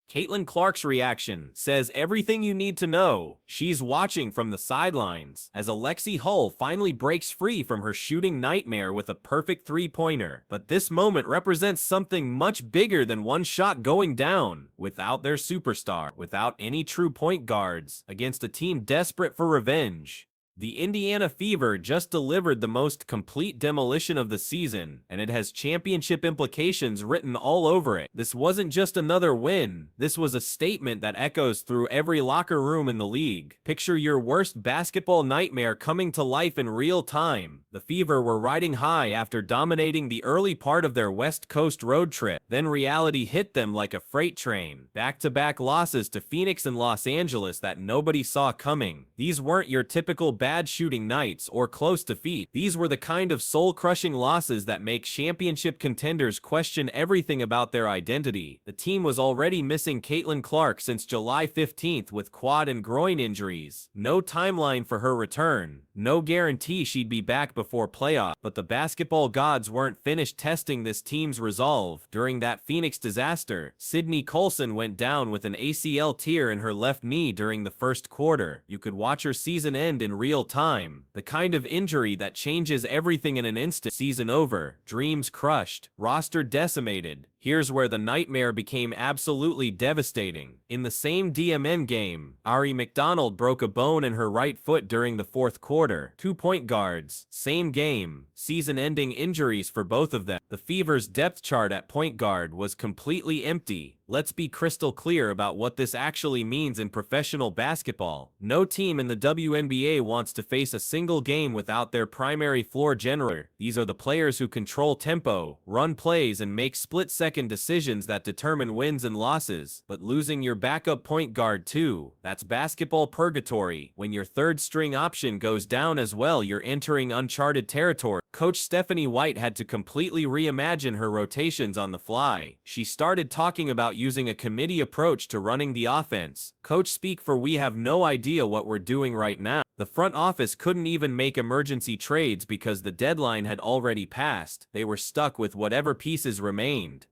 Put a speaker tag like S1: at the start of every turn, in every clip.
S1: Caitlin Clark's reaction says everything you need to know. She's watching from the sidelines as Alexi Hull finally breaks free from her shooting nightmare with a perfect three-pointer. But this moment represents something much bigger than one shot going down. Without their superstar, without any true point guards, against a team desperate for revenge, the Indiana Fever just delivered the most complete demolition of the season, and it has championship implications written all over it. This wasn't just another win, this was a statement that echoes through every locker room in the league. Picture your worst basketball nightmare coming to life in real time. The Fever were riding high after dominating the early part of their West Coast road trip. Then reality hit them like a freight train. Back-to-back losses to Phoenix and Los Angeles that nobody saw coming. These weren't your typical bad shooting nights or close defeat. These were the kind of soul-crushing losses that make championship contenders question everything about their identity. The team was already missing Caitlin Clark since July 15th with quad and groin injuries. No timeline for her return. No guarantee she'd be back before playoff. But the basketball gods weren't finished testing this team's resolve. During that Phoenix disaster, Sydney Colson went down with an ACL tear in her left knee during the first quarter. You could watch her season end in real time. The kind of injury that changes everything in an instant. Season over, dreams crushed, roster decimated. Here's where the nightmare became absolutely devastating. In the same DMN game, Ari McDonald broke a bone in her right foot during the fourth quarter. 2 point guards, same game, season-ending injuries for both of them. The Fever's depth chart at point guard was completely empty. Let's be crystal clear about what this actually means in professional basketball. No team in the WNBA wants to face a single game without their primary floor general. These are the players who control tempo, run plays, and make split-second decisions that determine wins and losses. But losing your backup point guard too, that's basketball purgatory. When your third-string option goes down as well, you're entering uncharted territory. Coach Stephanie White had to completely reimagine her rotations on the fly. She started talking about using a committee approach to running the offense. Coach speak for we have no idea what we're doing right now. The front office couldn't even make emergency trades because the deadline had already passed. They were stuck with whatever pieces remained.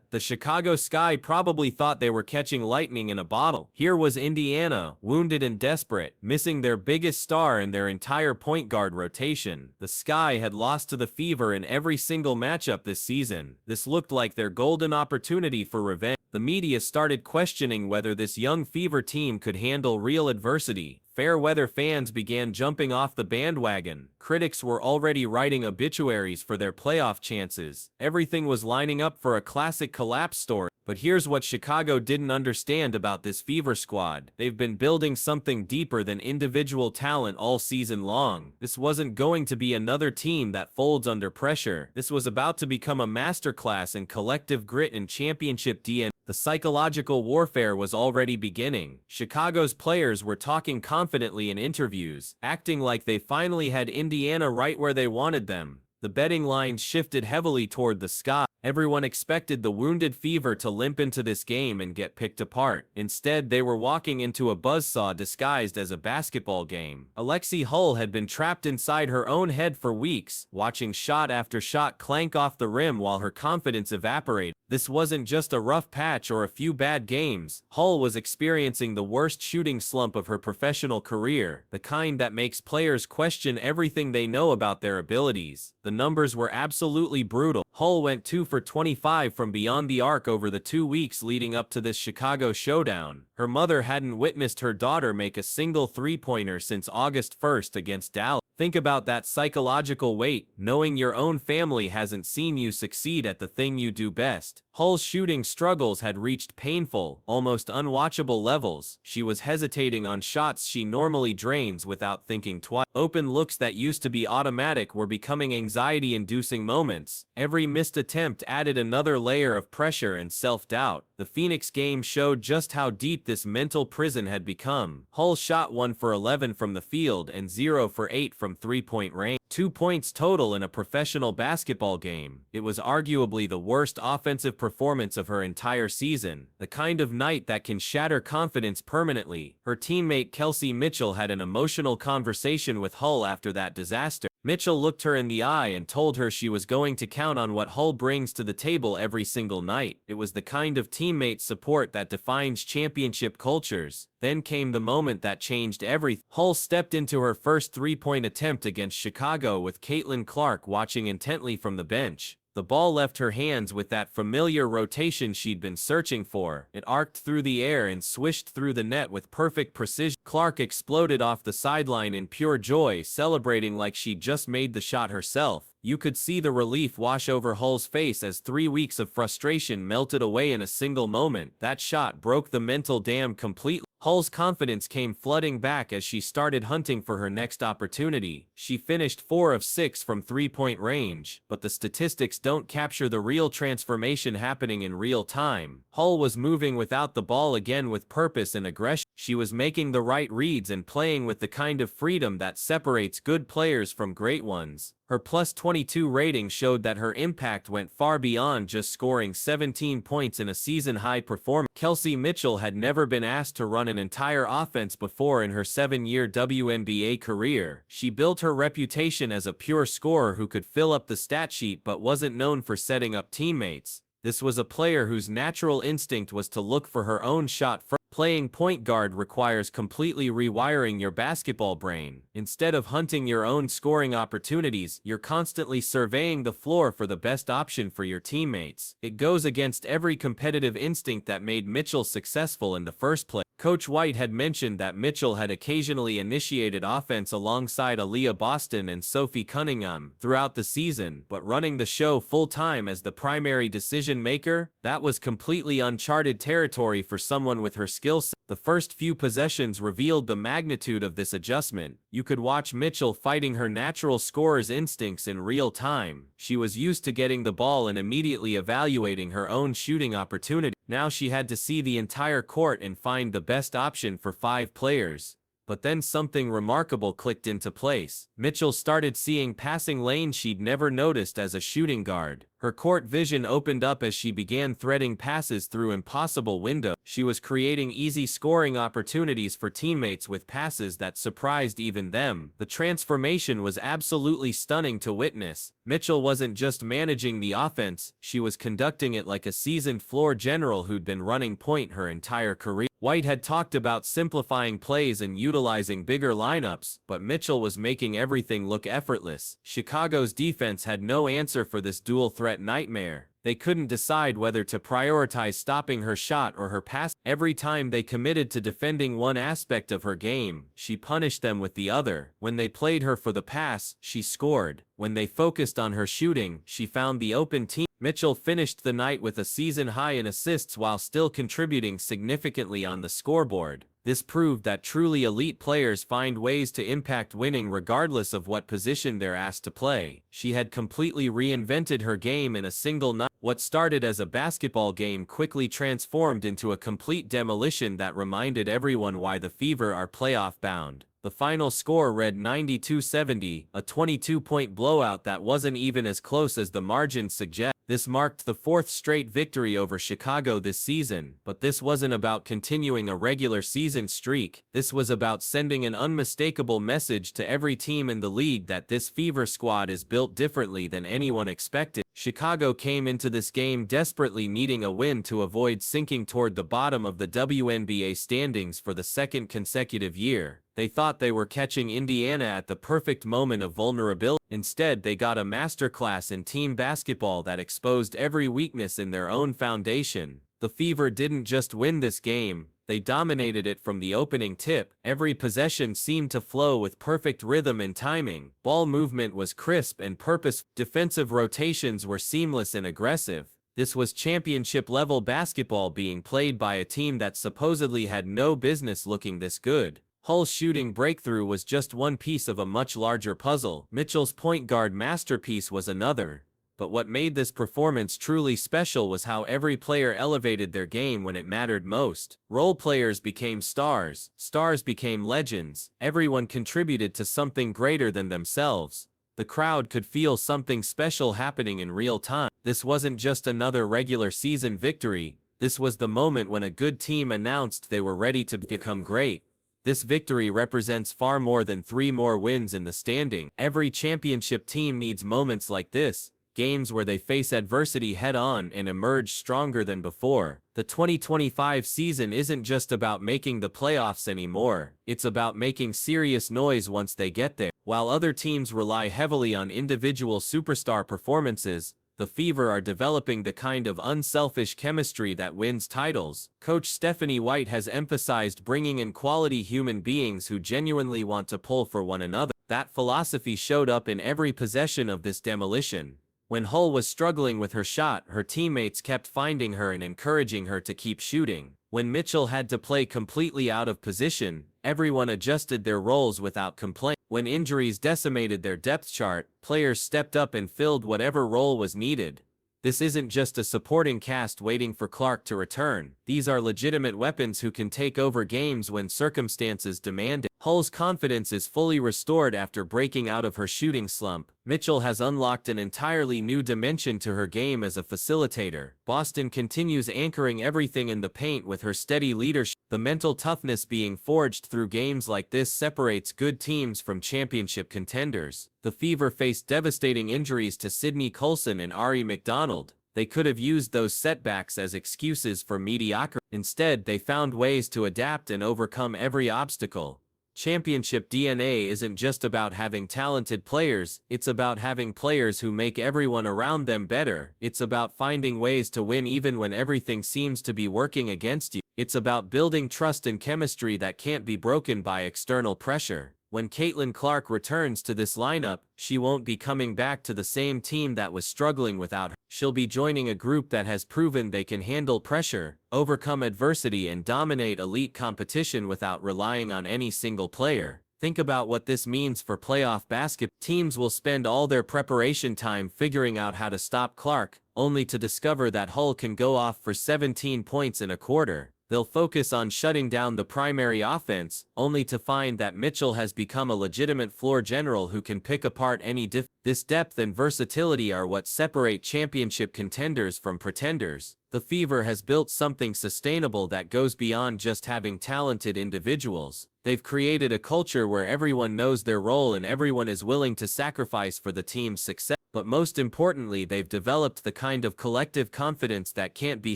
S1: The Chicago Sky probably thought they were catching lightning in a bottle. Here was Indiana, wounded and desperate, missing their biggest star in their entire point guard rotation. The Sky had lost to the Fever in every single matchup this season. This looked like their golden opportunity for revenge. The media started questioning whether this young Fever team could handle real adversity. Fair-weather fans began jumping off the bandwagon. Critics were already writing obituaries for their playoff chances. Everything was lining up for a classic collapse story. But here's what Chicago didn't understand about this Fever squad. They've been building something deeper than individual talent all season long. This wasn't going to be another team that folds under pressure. This was about to become a masterclass in collective grit and championship DNA. The psychological warfare was already beginning. Chicago's players were talking confidently in interviews, acting like they finally had Indiana right where they wanted them. The betting lines shifted heavily toward the Sky. Everyone expected the wounded Fever to limp into this game and get picked apart. Instead, they were walking into a buzzsaw disguised as a basketball game. Alexi Hull had been trapped inside her own head for weeks, watching shot after shot clank off the rim while her confidence evaporated. This wasn't just a rough patch or a few bad games. Hull was experiencing the worst shooting slump of her professional career, the kind that makes players question everything they know about their abilities. The numbers were absolutely brutal. Hull went 2 for 25 from beyond the arc over the 2 weeks leading up to this Chicago showdown. Her mother hadn't witnessed her daughter make a single three-pointer since August 1st against Dallas. Think about that psychological weight, knowing your own family hasn't seen you succeed at the thing you do best. Hull's shooting struggles had reached painful, almost unwatchable levels. She was hesitating on shots she normally drains without thinking twice. Open looks that used to be automatic were becoming anxiety-inducing moments. Every missed attempt added another layer of pressure and self-doubt. The Phoenix game showed just how deep this mental prison had become. Hull shot 1 for 11 from the field and 0 for 8 from three-point range. 2 points total in a professional basketball game. It was arguably the worst offensive performance of her entire season, the kind of night that can shatter confidence permanently. Her teammate Kelsey Mitchell had an emotional conversation with Hull after that disaster. Mitchell looked her in the eye and told her she was going to count on what Hull brings to the table every single night. It was the kind of teammate support that defines championship cultures. Then came the moment that changed everything. Hull stepped into her first three-point attempt against Chicago with Caitlin Clark watching intently from the bench. The ball left her hands with that familiar rotation she'd been searching for. It arced through the air and swished through the net with perfect precision. Clark exploded off the sideline in pure joy, celebrating like she'd just made the shot herself. You could see the relief wash over Hull's face as 3 weeks of frustration melted away in a single moment. That shot broke the mental dam completely. Hull's confidence came flooding back as she started hunting for her next opportunity. She finished 4 of 6 from three-point range, but the statistics don't capture the real transformation happening in real time. Hull was moving without the ball again with purpose and aggression. She was making the right reads and playing with the kind of freedom that separates good players from great ones. Her plus 22 rating showed that her impact went far beyond just scoring 17 points in a season-high performance. Kelsey Mitchell had never been asked to run an entire offense before in her 7-year WNBA career. She built her reputation as a pure scorer who could fill up the stat sheet but wasn't known for setting up teammates. This was a player whose natural instinct was to look for her own shot first. Playing point guard requires completely rewiring your basketball brain. Instead of hunting your own scoring opportunities, you're constantly surveying the floor for the best option for your teammates. It goes against every competitive instinct that made Mitchell successful in the first place. Coach White had mentioned that Mitchell had occasionally initiated offense alongside Aaliyah Boston and Sophie Cunningham throughout the season, but running the show full-time as the primary decision-maker, that was completely uncharted territory for someone with her skill set. The first few possessions revealed the magnitude of this adjustment. You could watch Mitchell fighting her natural scorer's instincts in real time. She was used to getting the ball and immediately evaluating her own shooting opportunity. Now she had to see the entire court and find the best option for 5 players. But then something remarkable clicked into place. Mitchell started seeing passing lanes she'd never noticed as a shooting guard. Her court vision opened up as she began threading passes through impossible windows. She was creating easy scoring opportunities for teammates with passes that surprised even them. The transformation was absolutely stunning to witness. Mitchell wasn't just managing the offense, she was conducting it like a seasoned floor general who'd been running point her entire career. White had talked about simplifying plays and utilizing bigger lineups, but Mitchell was making everything look effortless. Chicago's defense had no answer for this dual threat nightmare. They couldn't decide whether to prioritize stopping her shot or her pass. Every time they committed to defending one aspect of her game, she punished them with the other. When they played her for the pass, she scored. When they focused on her shooting, she found the open team. Mitchell finished the night with a season high in assists while still contributing significantly on the scoreboard. This proved that truly elite players find ways to impact winning regardless of what position they're asked to play. She had completely reinvented her game in a single night. What started as a basketball game quickly transformed into a complete demolition that reminded everyone why the Fever are playoff bound. The final score read 92-70, a 22-point blowout that wasn't even as close as the margin suggests. This marked the 4th straight victory over Chicago this season, but this wasn't about continuing a regular season streak. This was about sending an unmistakable message to every team in the league that this Fever squad is built differently than anyone expected. Chicago came into this game desperately needing a win to avoid sinking toward the bottom of the WNBA standings for the 2nd consecutive year. They thought they were catching Indiana at the perfect moment of vulnerability. Instead, they got a masterclass in team basketball that exposed every weakness in their own foundation. The Fever didn't just win this game, they dominated it from the opening tip. Every possession seemed to flow with perfect rhythm and timing. Ball movement was crisp and purposeful. Defensive rotations were seamless and aggressive. This was championship-level basketball being played by a team that supposedly had no business looking this good. Hull's shooting breakthrough was just one piece of a much larger puzzle. Mitchell's point guard masterpiece was another. But what made this performance truly special was how every player elevated their game when it mattered most. Role players became stars, stars became legends. Everyone contributed to something greater than themselves. The crowd could feel something special happening in real time. This wasn't just another regular season victory. This was the moment when a good team announced they were ready to become great. This victory represents far more than 3 more wins in the standing. Every championship team needs moments like this, games where they face adversity head-on and emerge stronger than before. The 2025 season isn't just about making the playoffs anymore, it's about making serious noise once they get there. While other teams rely heavily on individual superstar performances, the Fever are developing the kind of unselfish chemistry that wins titles. Coach Stephanie White has emphasized bringing in quality human beings who genuinely want to pull for one another. That philosophy showed up in every possession of this demolition. When Hull was struggling with her shot, her teammates kept finding her and encouraging her to keep shooting. When Mitchell had to play completely out of position, everyone adjusted their roles without complaint. When injuries decimated their depth chart, players stepped up and filled whatever role was needed. This isn't just a supporting cast waiting for Clark to return. These are legitimate weapons who can take over games when circumstances demand it. Hull's confidence is fully restored after breaking out of her shooting slump. Mitchell has unlocked an entirely new dimension to her game as a facilitator. Boston continues anchoring everything in the paint with her steady leadership. The mental toughness being forged through games like this separates good teams from championship contenders. The Fever faced devastating injuries to Sidney Colson and Ari McDonald. They could have used those setbacks as excuses for mediocrity. Instead, they found ways to adapt and overcome every obstacle. Championship DNA isn't just about having talented players, it's about having players who make everyone around them better. It's about finding ways to win even when everything seems to be working against you. It's about building trust and chemistry that can't be broken by external pressure. When Caitlin Clark returns to this lineup, she won't be coming back to the same team that was struggling without her. She'll be joining a group that has proven they can handle pressure, overcome adversity, and dominate elite competition without relying on any single player. Think about what this means for playoff basketball. Teams will spend all their preparation time figuring out how to stop Clark, only to discover that Hull can go off for 17 points in a quarter. They'll focus on shutting down the primary offense, only to find that Mitchell has become a legitimate floor general who can pick apart any This depth and versatility are what separate championship contenders from pretenders. The Fever has built something sustainable that goes beyond just having talented individuals. They've created a culture where everyone knows their role and everyone is willing to sacrifice for the team's success. But most importantly, they've developed the kind of collective confidence that can't be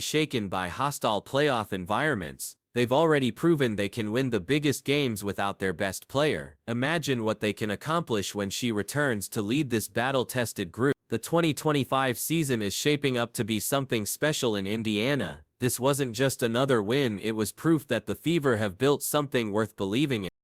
S1: shaken by hostile playoff environments. They've already proven they can win the biggest games without their best player. Imagine what they can accomplish when she returns to lead this battle-tested group. The 2025 season is shaping up to be something special in Indiana. This wasn't just another win, it was proof that the Fever have built something worth believing in.